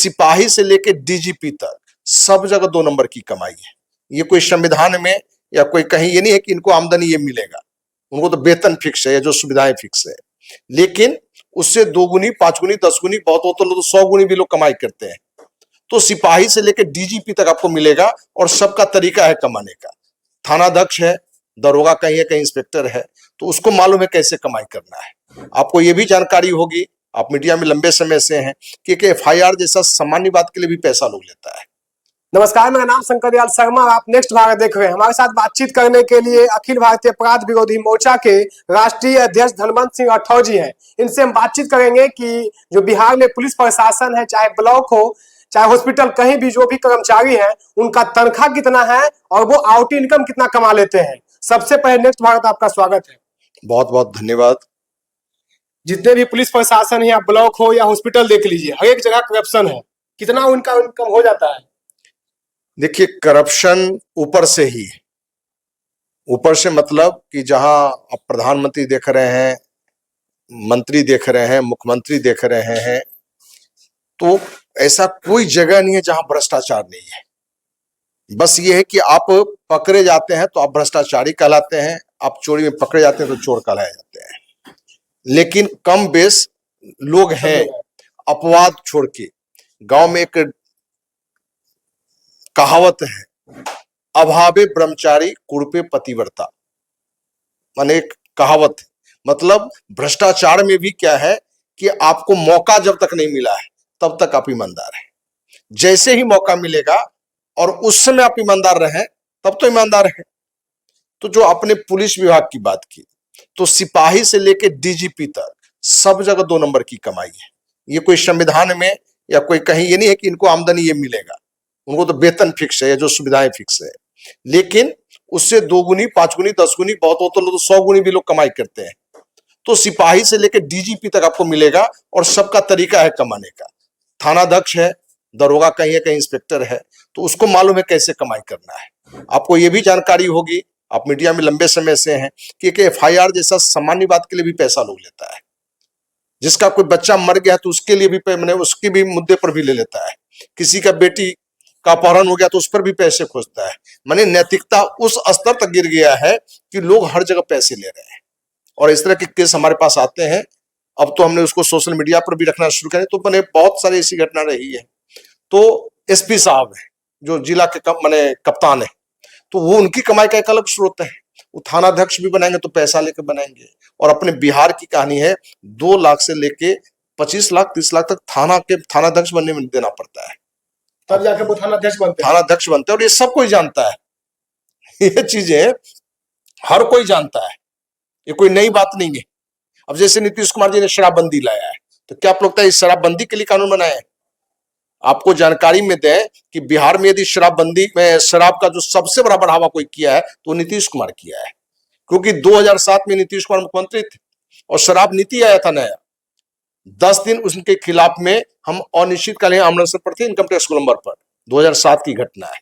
सिपाही से लेके डीजीपी तक सब जगह 2 नंबर की कमाई है। ये कोई संविधान में या कोई कहीं ये नहीं है कि इनको आमदनी ये मिलेगा, उनको तो वेतन फिक्स है या जो सुविधाएं फिक्स है, लेकिन उससे 2 गुनी 5 गुनी 10 गुनी बहुत हो तो 100 गुनी भी लोग कमाई करते हैं। तो सिपाही से लेकर डीजीपी तक आपको मिलेगा और सबका तरीका है कमाने का। थानाध्यक्ष है, दरोगा कहीं है, कहीं इंस्पेक्टर है, तो उसको मालूम है कैसे कमाई करना है। आपको ये भी जानकारी होगी, आप मीडिया में लंबे समय से हैं, कि एफआईआर जैसा सामान्य बात के लिए भी पैसा लोग लेता है। नमस्कार, मेरा नाम शंकर दयाल शर्मा और आप नेक्स्ट भारत देख रहे हैं। हमारे साथ बातचीत करने के लिए अखिल भारतीय अपराध विरोधी मोर्चा के राष्ट्रीय अध्यक्ष धनवंत सिंह राठौर जी हैं। इनसे हम बातचीत करेंगे कि जो बिहार में पुलिस प्रशासन है, चाहे ब्लॉक हो चाहे हॉस्पिटल, कहीं भी जो भी कर्मचारी हैं उनका तनख्वाह कितना है और वो आउट इनकम कितना कमा लेते हैं। सबसे पहले नेक्स्ट भारत आपका स्वागत है। बहुत बहुत धन्यवाद। जितने भी पुलिस प्रशासन है, या ब्लॉक हो या हॉस्पिटल, देख लीजिए हर एक जगह करप्शन है। कितना उनका इनकम हो जाता है? देखिए, करप्शन ऊपर से ही, ऊपर से मतलब कि जहां आप प्रधानमंत्री देख रहे हैं, मंत्री देख रहे हैं, मुख्यमंत्री देख रहे हैं, तो ऐसा कोई जगह नहीं है जहां भ्रष्टाचार नहीं है। बस ये है कि आप पकड़े जाते हैं तो आप भ्रष्टाचारी कहलाते हैं, आप चोरी में पकड़े जाते हैं तो चोर कहलाए जाते हैं। लेकिन कम बेस लोग हैं, अपवाद छोड़ के। गांव में एक कहावत है, अभावे ब्रह्मचारी कुड़पे पतिव्रता, माने एक कहावत है। मतलब भ्रष्टाचार में भी क्या है कि आपको मौका जब तक नहीं मिला है तब तक आप ईमानदार हैं। जैसे ही मौका मिलेगा और उस समय आप ईमानदार रहे तब तो ईमानदार है। तो जो आपने पुलिस विभाग की बात की, तो सिपाही से लेके डीजीपी तक सब जगह 2 नंबर की कमाई है। ये कोई संविधान में या कोई कहीं ये नहीं है कि इनको आमदनी ये मिलेगा, उनको तो वेतन फिक्स है या जो सुविधाएं फिक्स है, लेकिन उससे 2 गुनी 5 गुनी 10 गुनी बहुत हो तो 100 गुनी भी लोग कमाई करते हैं। तो सिपाही से लेकर डीजीपी तक आपको मिलेगा और सबका तरीका है कमाने का। थानाध्यक्ष है, दरोगा कहीं है, कहीं इंस्पेक्टर है, तो उसको मालूम है कैसे कमाई करना है। आपको ये भी जानकारी होगी, आप मीडिया में लंबे समय से हैं, कि एफआईआर जैसा सामान्य बात के लिए भी पैसा लोग लेता है। जिसका कोई बच्चा मर गया तो उसके लिए भी मैंने उसके भी मुद्दे पर भी ले लेता है। किसी का बेटी का अपहरण हो गया तो उस पर भी पैसे खोजता है। माने नैतिकता उस स्तर तक गिर गया है कि लोग हर जगह पैसे ले रहे हैं, और इस तरह के केस हमारे पास आते हैं। अब तो हमने उसको सोशल मीडिया पर भी रखना शुरू करें, तो मैंने बहुत सारी ऐसी घटना रही है। तो एसपी साहब है जो जिला के कप्तान है, तो वो उनकी कमाई का एक अलग स्रोत है। वो थानाध्यक्ष भी बनाएंगे तो पैसा लेकर बनाएंगे। और अपने बिहार की कहानी है, 2 लाख से लेके 25 लाख 30 लाख तक थानाध्यक्ष बनने में देना पड़ता है, तब जाके वो थानाध्यक्ष बनते हैं। और ये सब कोई जानता है, ये चीजें हर कोई जानता है, ये कोई नई बात नहीं है। अब जैसे नीतीश कुमार जी ने शराबबंदी लाया है, तो क्या आप लगता है इस शराबबंदी के लिए कानून बनाया है? आपको जानकारी में दें कि बिहार में यदि शराबबंदी में शराब का जो सबसे बड़ा बढ़ावा कोई किया है तो नीतीश कुमार किया है। क्योंकि 2007 में नीतीश कुमार मुख्यमंत्री थे और शराब नीति आया था नया। 10 दिन उनके खिलाफ में हम अनिश्चितकालीन अनशन पर थे, इनकम टैक्स गोलंबर पर। 2007 की घटना है।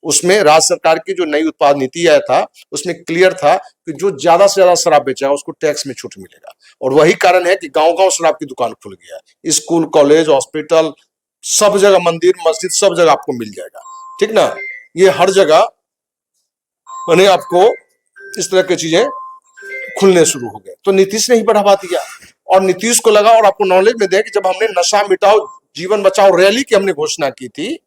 उसमें राज्य सरकार की जो नई उत्पाद नीति आया था, उसमें क्लियर था कि जो ज्यादा से ज्यादा शराब बेचेगा उसको टैक्स में छूट मिलेगा। और वही कारण है कि गांव-गांव शराब की दुकान खुल गया। स्कूल, कॉलेज, हॉस्पिटल, सब जगह, मंदिर, मस्जिद, सब जगह आपको मिल जाएगा। ठीक ना? ये हर जगह मैंने आपको इस तरह की चीजें खुलने शुरू हो गए। तो नीतीश ने ही बढ़ावा दिया, और नीतीश को लगा, और आपको नॉलेज में दे कि जब हमने नशा मिटाओ जीवन बचाओ रैली की हमने घोषणा की थी,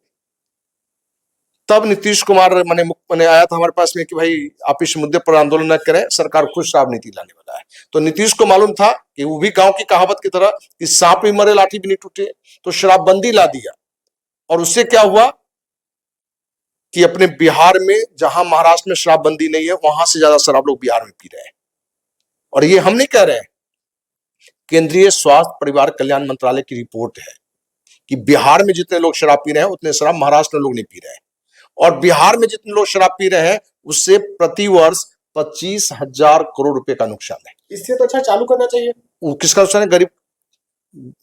तब नीतीश कुमार मैंने आया था हमारे पास में कि भाई आप इस मुद्दे पर आंदोलन न करें, सरकार खुद शराब नीति लाने वाला है। तो नीतीश को मालूम था कि वो भी गांव की कहावत की तरह कि सांप भी मरे लाठी भी नहीं टूटे, तो शराबबंदी ला दिया। और उससे क्या हुआ कि अपने बिहार में, जहां महाराष्ट्र में शराबबंदी नहीं है, वहां से ज्यादा शराब लोग बिहार में पी रहे हैं। और ये हम नहीं कह रहे हैं, केंद्रीय स्वास्थ्य परिवार कल्याण मंत्रालय की रिपोर्ट है कि बिहार में जितने लोग शराब पी रहे हैं उतने शराब महाराष्ट्र में लोग नहीं पी रहे हैं। और बिहार में जितने लोग शराब पी रहे हैं उससे प्रति वर्ष 25,000 करोड़ रुपए का नुकसान है। इससे तो अच्छा चालू करना चाहिए। किसका नुकसान है? गरीब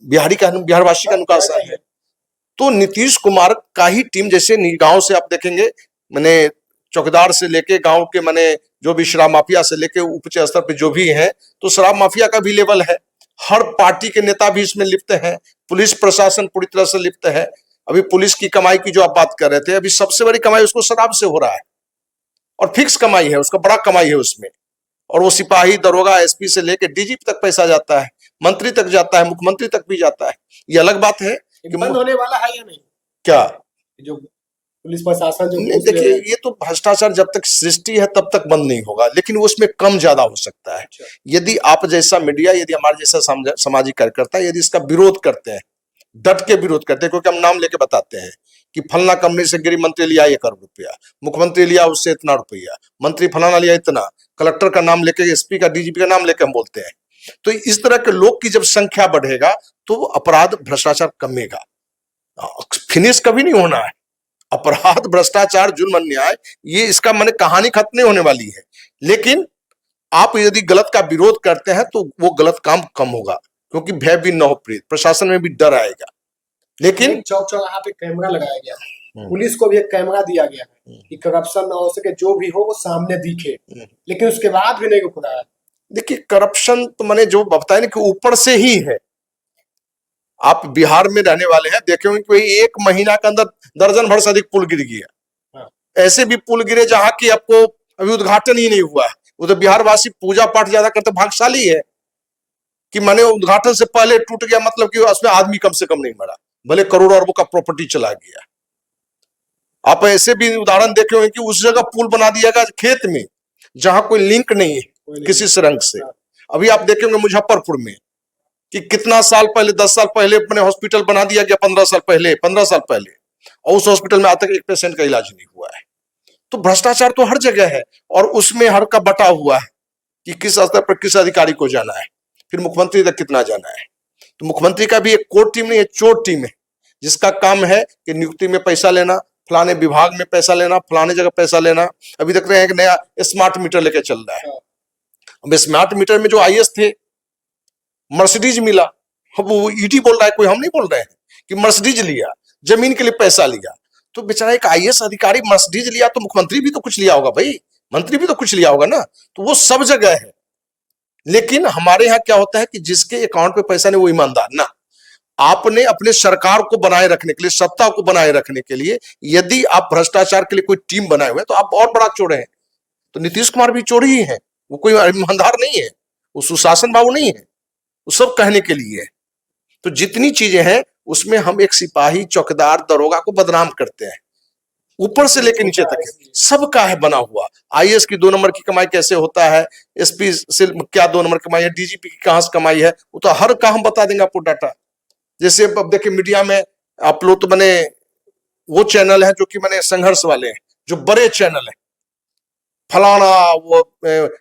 बिहारवासी का नुकसान है। तो नीतीश कुमार का ही टीम, जैसे गांव से आप देखेंगे, मैंने चौकीदार से लेके गांव के मैंने जो भी शराब माफिया से लेके उच्च स्तर पे जो भी हैं, तो शराब माफिया का भी लेवल है। हर पार्टी के नेता भी इसमें लिप्त हैं, पुलिस प्रशासन पूरी तरह से लिप्त है। अभी पुलिस की कमाई की जो आप बात कर रहे थे, अभी सबसे बड़ी कमाई उसको शराब से हो रहा है, और फिक्स कमाई है, उसका बड़ा कमाई है उसमें। और वो सिपाही, दरोगा, एसपी से लेके डीजीपी तक पैसा जाता है, मंत्री तक जाता है, मुख्यमंत्री तक भी जाता है। ये अलग बात है कि बंद होने वाला है या नहीं, क्या जो पुलिस प्रशासन जो नहीं, देखिए ये तो भ्रष्टाचार जब तक सृष्टि है तब तक बंद नहीं होगा, लेकिन उसमें कम ज्यादा हो सकता है। यदि आप जैसा मीडिया, यदि हमारे जैसा सामाजिक कार्यकर्ता यदि इसका विरोध करते हैं, डट के विरोध करते हैं, क्योंकि हम नाम लेके बताते हैं कि फलना कंपनी से गृह मंत्री लिया 1 करोड़ रुपया, मुख्यमंत्री लिया उससे इतना रुपया, मंत्री फलाना लिया इतना, कलेक्टर का नाम लेके, एसपी का, डीजीपी का नाम लेके हम बोलते हैं। तो इस तरह के लोग की जब संख्या बढ़ेगा तो अपराध, भ्रष्टाचार कमेगा। फिनिश कभी नहीं होना है। अपराध, भ्रष्टाचार, जुल्म, अन्याय, ये इसका माने कहानी खत्म नहीं होने वाली है। लेकिन आप यदि गलत का विरोध करते हैं तो वो गलत काम कम होगा, क्योंकि भय भी न हो प्रीत, प्रशासन में भी डर आएगा। लेकिन चौक चौराहा पे कैमरा लगाया गया है, पुलिस को भी एक कैमरा दिया गया है कि करप्शन ना हो सके, जो भी हो वो सामने दिखे, लेकिन उसके बाद भी नहीं रुक रहा है। देखिए करप्शन तो मैंने जो बताया ना कि ऊपर से ही है। आप बिहार में रहने वाले हैं, देखे होंगे कोई 1 महीना के अंदर दर्जन भर से अधिक पुल गिर गया। ऐसे भी पुल गिरे जहां की आपको अभी उद्घाटन ही नहीं हुआ है। उधर बिहार वासी पूजा पाठ ज्यादा करते, भाग्यशाली है कि माने उद्घाटन से पहले टूट गया, मतलब कि उसमें आदमी कम से कम नहीं मरा, भले करोड़ों अरबों का प्रॉपर्टी चला गया। आप ऐसे भी उदाहरण देखे होंगे कि उस जगह पुल बना दिया गया खेत में जहां कोई लिंक नहीं है किसी सुरंग से। अभी आप देखेंगे मुजफ्फरपुर में कि कितना साल पहले, 10 साल पहले अपने हॉस्पिटल बना दिया गया, 15 साल पहले, और उस हॉस्पिटल में आज तक एक पेशेंट का इलाज नहीं हुआ है। तो भ्रष्टाचार तो हर जगह है, और उसमें हर का बटा हुआ है कि किस स्तर पर किस अधिकारी को जाना है, फिर मुख्यमंत्री तक कितना जाना है। तो मुख्यमंत्री का भी एक कोर टीम नहीं है, चोर टीम है, जिसका काम है कि नियुक्ति में पैसा लेना, फलाने विभाग में पैसा लेना, फलाने जगह पैसा लेना। अभी देख रहे हैं कि नया स्मार्ट मीटर लेके चल रहा है। अब स्मार्ट मीटर में जो आईएएस थे, मर्सिडीज मिला। अब वो ईडी बोल रहा है, कोई हम नहीं बोल रहे हैं कि मर्सिडीज लिया, जमीन के लिए पैसा लिया। तो बेचारा एक आईएएस अधिकारी मर्सिडीज लिया, तो मुख्यमंत्री भी तो कुछ लिया होगा भाई, मंत्री भी तो कुछ लिया होगा ना। तो वो सब जगह है। लेकिन हमारे यहाँ क्या होता है कि जिसके अकाउंट पे पैसा नहीं वो ईमानदार ना। आपने अपने सरकार को बनाए रखने के लिए, सत्ता को बनाए रखने के लिए, यदि आप भ्रष्टाचार के लिए कोई टीम बनाए हुए तो आप और बड़ा चोर हैं। तो नीतीश कुमार भी चोर ही है, वो कोई ईमानदार नहीं है, वो सुशासन बाबू नहीं है, वो सब कहने के लिए है। तो जितनी चीजें हैं उसमें हम एक सिपाही, चौकीदार, दरोगा को बदनाम करते हैं, ऊपर से लेकर नीचे तक है, सबका है बना हुआ। आईएएस की 2 नंबर की कमाई कैसे होता है, एसपी से क्या 2 नंबर कमाई है, डीजीपी की कहां से कमाई है, वो तो हर का हम बता देंगे आपको डाटा। जैसे अब देखिए मीडिया में आप लोग तो मैंने वो चैनल है जो कि मैंने संघर्ष वाले हैं, जो बड़े चैनल है, फलाना वो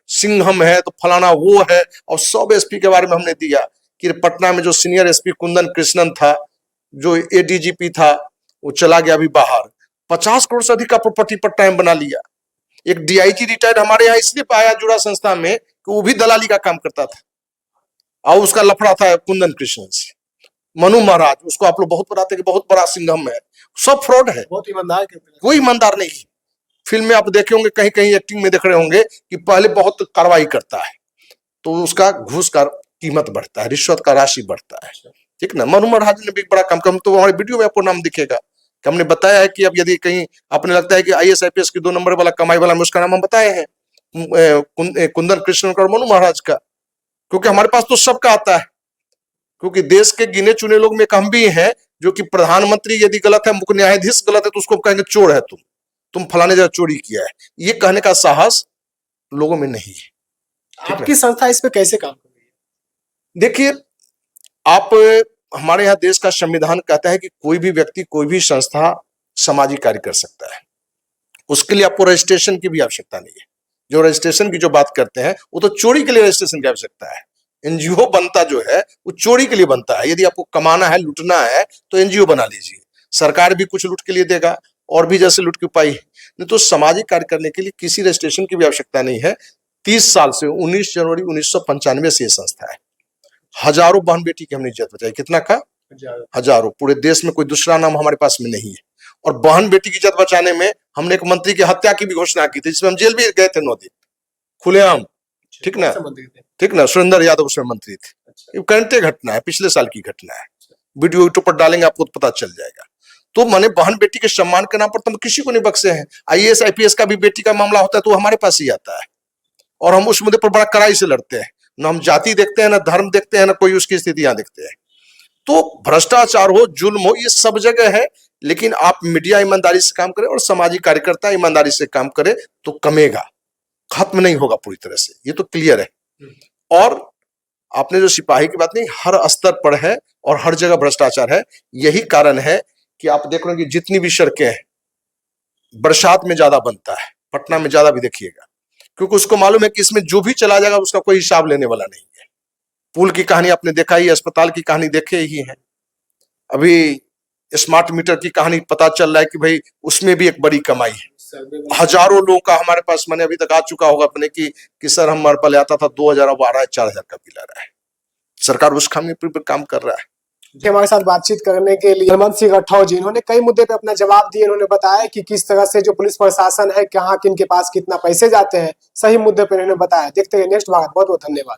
सिंघम है तो फलाना वो है, और सब एसपी के बारे में हमने दिया कि पटना में जो सीनियर एसपी कुंदन कृष्णन था, जो एडीजीपी था, वो चला गया अभी बाहर। 50 करोड़ से अधिक का प्रॉपर्टी पट्टा में बना लिया। एक डीआईजी रिटायर्ड हमारे यहाँ इसलिए पाया जुड़ा संस्था में कि वो भी दलाली का काम करता था, और उसका लफड़ा था कुंदन कृष्णन से। मनु महाराज, उसको आप लोग बहुत बताते कि बहुत बड़ा सिंघम है, सब फ्रॉड है, बहुत ईमानदार, कोई ईमानदार नहीं। फिल्म में आप देखे होंगे, कहीं कहीं एक्टिंग में देख रहे होंगे कि पहले बहुत कार्रवाई करता है तो उसका घूस का कीमत बढ़ता है, रिश्वत का राशि बढ़ता है, ठीक ना। मनु महाराज ने भी बड़ा काम किया, तो हमारे वीडियो में आपको नाम दिखेगा कि हमने बताया है कि अब यदि कहीं आपने लगता है कि आईएएस आईपीएस की 2 नंबर वाला कमाई वाला में, उसका नाम हम बताए हैं, कुंदन कृष्णन का और मनु महाराज का, क्योंकि हमारे पास तो सबका आता है। क्योंकि देश के गिने चुने लोग में हम भी हैं जो कि प्रधानमंत्री यदि गलत है, मुख्य न्यायाधीश गलत है, तो उसको कहेंगे चोर है तुम फलाने जगह चोरी किया है। ये कहने का साहस लोगों में नहीं है। आपकी संस्था इस पे कैसे काम कर रही है? देखिए, आप हमारे यहाँ देश का संविधान कहता है कि कोई भी व्यक्ति, कोई भी संस्था सामाजिक कार्य कर सकता है। उसके लिए आपको रजिस्ट्रेशन की भी आवश्यकता नहीं है। जो रजिस्ट्रेशन की जो बात करते हैं वो तो चोरी के लिए रजिस्ट्रेशन की आवश्यकता है। एनजीओ बनता जो है वो चोरी के लिए बनता है। यदि आपको कमाना है, लूटना है, तो एनजीओ बना लीजिए। सरकार भी कुछ लूट के लिए देगा, और भी जैसे लूट के उपाय है। नहीं तो सामाजिक कार्य करने के लिए किसी रजिस्ट्रेशन की भी आवश्यकता नहीं है। 30 साल से 19 जनवरी 1995 से ये संस्था है। हजारों बहन बेटी की हमने इज्जत बचाई। कितना का? हजारों। पूरे देश में कोई दूसरा नाम हमारे पास में नहीं है। और बहन बेटी की इज्जत बचाने में हमने एक मंत्री की हत्या की भी घोषणा की थी, जिसमें हम जेल भी गए थे 9 दिन, खुलेआम, ठीक ना, ठीक ना। सुरेंद्र यादव उसमें मंत्री थे। ये करंट घटना है, पिछले साल की घटना है। वीडियो यूट्यूब पर डालेंगे, आपको पता चल जाएगा। तो मैंने बहन बेटी के सम्मान के नाम पर तो हम किसी को नहीं बख्शे हैं। आईएएस आईपीएस का भी बेटी का मामला होता है तो हमारे पास ही आता है, और हम उस मुद्दे पर बड़ा कड़ाई से लड़ते हैं। न हम जाति देखते हैं, न धर्म देखते हैं, न कोई उसकी स्थितियां देखते हैं। तो भ्रष्टाचार हो, जुल्म हो, ये सब जगह है, लेकिन आप मीडिया ईमानदारी से काम करें और सामाजिक कार्यकर्ता ईमानदारी से काम करें तो कमेगा, खत्म नहीं होगा पूरी तरह से, ये तो क्लियर है। और आपने जो सिपाही की बात नहीं, हर स्तर पर है और हर जगह भ्रष्टाचार है। यही कारण है कि आप देख रहे हैं कि जितनी भी सड़कें हैं बरसात में ज्यादा बनता है, पटना में ज्यादा भी देखिएगा, क्योंकि उसको मालूम है कि इसमें जो भी चला जाएगा उसका कोई हिसाब लेने वाला नहीं है। पुल की कहानी आपने देखा ही, अस्पताल की कहानी देखे ही है, अभी स्मार्ट मीटर की कहानी पता चल रहा है कि भाई उसमें भी एक बड़ी कमाई है। हजारों लोगों का हमारे पास मैंने अभी तक आ चुका होगा अपने कि सर हमारे पहले आता था 2000, अब आ रहा है 4000 का बिल आ रहा है। सरकार उस खामे पर काम कर रहा है। हमारे साथ बातचीत करने के लिए धनवंत सिंह राठौर जी, इन्होंने कई मुद्दे पे अपना जवाब दिए। इन्होंने बताया कि किस तरह से जो पुलिस प्रशासन है, कहाँ किन के पास कितना पैसे जाते हैं, सही मुद्दे पर इन्होंने बताया। देखते हैं नेक्स्ट भाग। बहुत बहुत धन्यवाद।